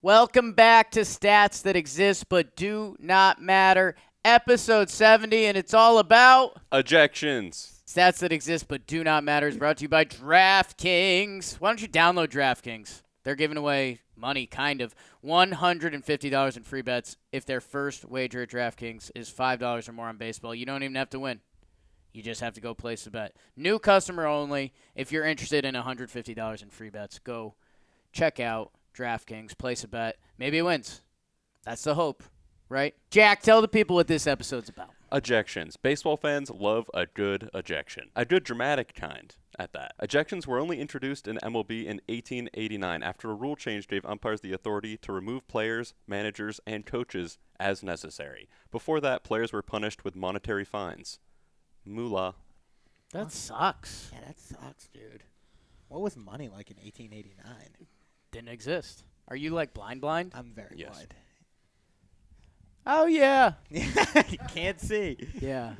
Welcome back to Stats That Exist But Do Not Matter, episode 70, and it's all about Ejections. Stats That Exist But Do Not Matter is brought to you by DraftKings. Why don't you download DraftKings? They're giving away money, kind of. $150 in free bets if their first wager at DraftKings is $5 or more on baseball. You don't even have to win. You just have to go place the bet. New customer only. If you're interested in $150 in free bets, go check out DraftKings, place a bet. Maybe it wins. That's the hope, right? Jack, tell the people what this episode's about. Ejections. Baseball fans love a good ejection. A good dramatic kind, at that. Ejections were only introduced in MLB in 1889 after a rule change gave umpires the authority to remove players, managers, and coaches as necessary. Before that, players were punished with monetary fines. Moolah. That sucks. Yeah, that sucks, dude. What was money like in 1889? Didn't exist. Are you like blind? I'm very Yes. blind. Oh, yeah. You can't see. Yeah.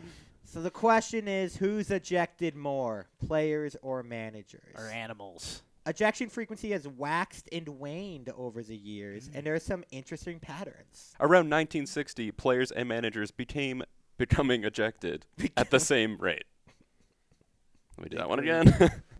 So the question is, who's ejected more, players or managers? Or animals. Ejection frequency has waxed and waned over the years, and there are some interesting patterns. Around 1960, players and managers becoming ejected at the same rate. Let me do that one again.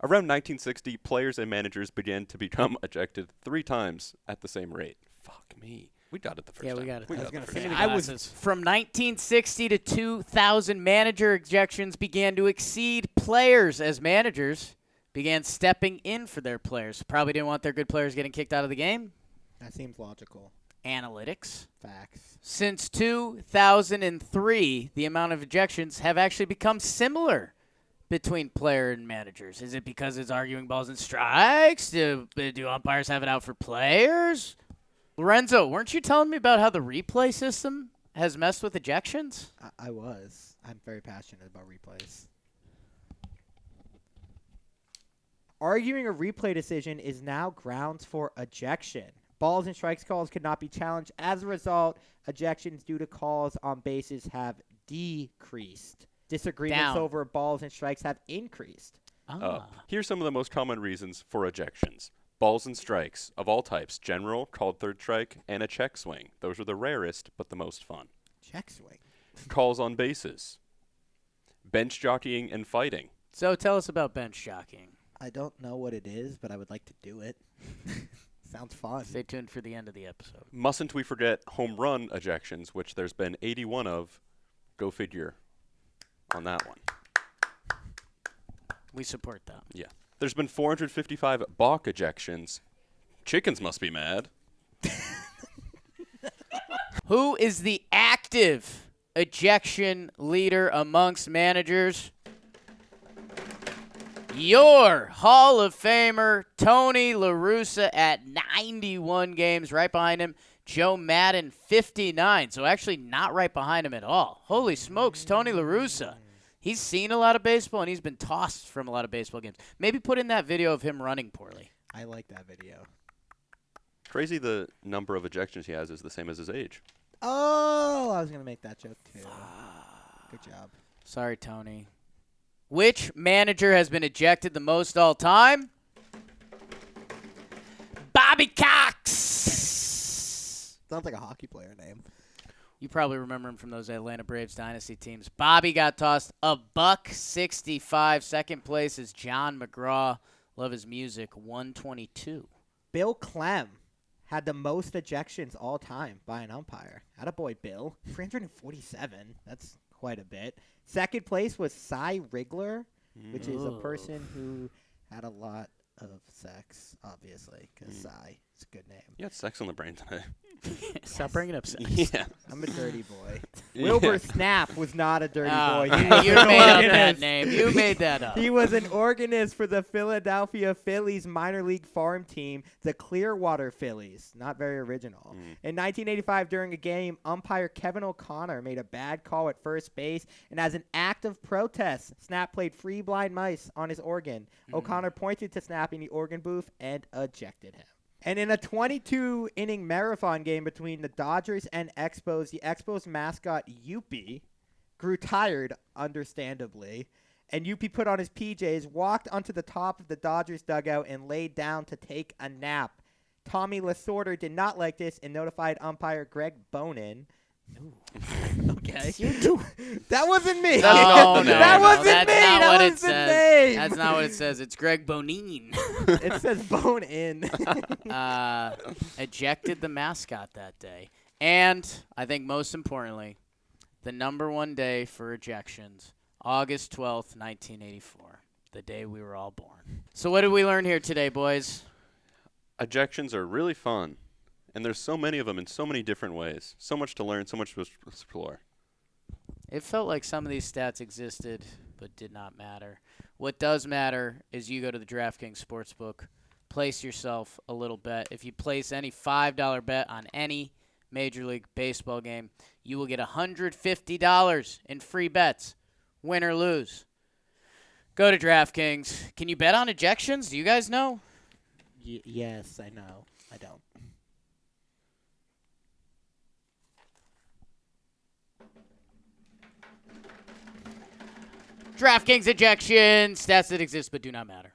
Around 1960, players and managers began to become ejected 3 times at the same rate. Fuck me. We got it the first time. Yeah, we got it. We I was got going it to the say, first I time. was from 1960 to 2000, manager ejections began to exceed players as managers began stepping in for their players. Probably didn't want their good players getting kicked out of the game. That seems logical. Analytics. Facts. Since 2003, the amount of ejections have actually become similar between player and managers. Is it because it's arguing balls and strikes? Do umpires have it out for players? Lorenzo, weren't you telling me about how the replay system has messed with ejections? I was. I'm very passionate about replays. Arguing a replay decision is now grounds for ejection. Balls and strikes calls could not be challenged. As a result, ejections due to calls on bases have decreased. Disagreements Down. over balls and strikes have increased. Here's some of the most common reasons for ejections. Balls and strikes of all types, general, called third strike, and a check swing. Those are the rarest, but the most fun. Check swing. Calls on bases. Bench jockeying and fighting. So tell us about bench jockeying. I don't know what it is, but I would like to do it. Sounds fun. Stay tuned for the end of the episode. Mustn't we forget home run ejections, which there's been 81 of. Go figure on that one. We support that. Yeah. There's been 455 balk ejections. Chickens must be mad. Who is the active ejection leader amongst managers? Your Hall of Famer, Tony La Russa, at 91 games. Right behind him, Joe Madden, 59. So actually not right behind him at all. Holy smokes, Tony La Russa. He's seen a lot of baseball, and he's been tossed from a lot of baseball games. Maybe put in that video of him running poorly. I like that video. Crazy the number of ejections he has is the same as his age. Oh, I was going to make that joke too. Good job. Sorry, Tony. Which manager has been ejected the most all time? Bobby Cox. Sounds like a hockey player name. You probably remember him from those Atlanta Braves dynasty teams. Bobby got tossed $1.65. Second place is John McGraw. Love his music. 122. Bill Clem had the most ejections all time by an umpire. Attaboy, Bill. 347. That's quite a bit. Second place was Cy Rigler, which is a person who had a lot of sex, obviously, because Cy is a good name. You had sex on the brain today. Stop bringing up sex. Yeah. I'm a dirty boy. Yeah. Wilbur Snap was not a dirty boy. He You was made an up that organist. name. You made that up. He was an organist for the Philadelphia Phillies minor league farm team, the Clearwater Phillies. Not very original. In 1985, during a game, umpire Kevin O'Connor made a bad call at first base, and as an act of protest, Snap played Free Blind Mice on his organ. O'Connor pointed to Snap in the organ booth and ejected him. And in a 22-inning marathon game between the Dodgers and Expos, the Expos mascot, Youppi, grew tired, understandably, and Youppi put on his PJs, walked onto the top of the Dodgers dugout, and laid down to take a nap. Tommy Lasorda did not like this and notified umpire Greg Bonin. Okay. That wasn't me. No, that wasn't that's me. not That what was it the says. name. That's not what it says. It's Greg Bonin. It says Bonin. Ejected the mascot that day. And I think most importantly, the number one day for ejections, August 12th, 1984, the day we were all born. So what did we learn here today, boys? Ejections are really fun. And there's so many of them in so many different ways. So much to learn, so much to explore. It felt like some of these stats existed but did not matter. What does matter is you go to the DraftKings Sportsbook, place yourself a little bet. If you place any $5 bet on any Major League Baseball game, you will get $150 in free bets, win or lose. Go to DraftKings. Can you bet on ejections? Do you guys know? Yes, I know. I don't. DraftKings ejection, stats that exist but do not matter.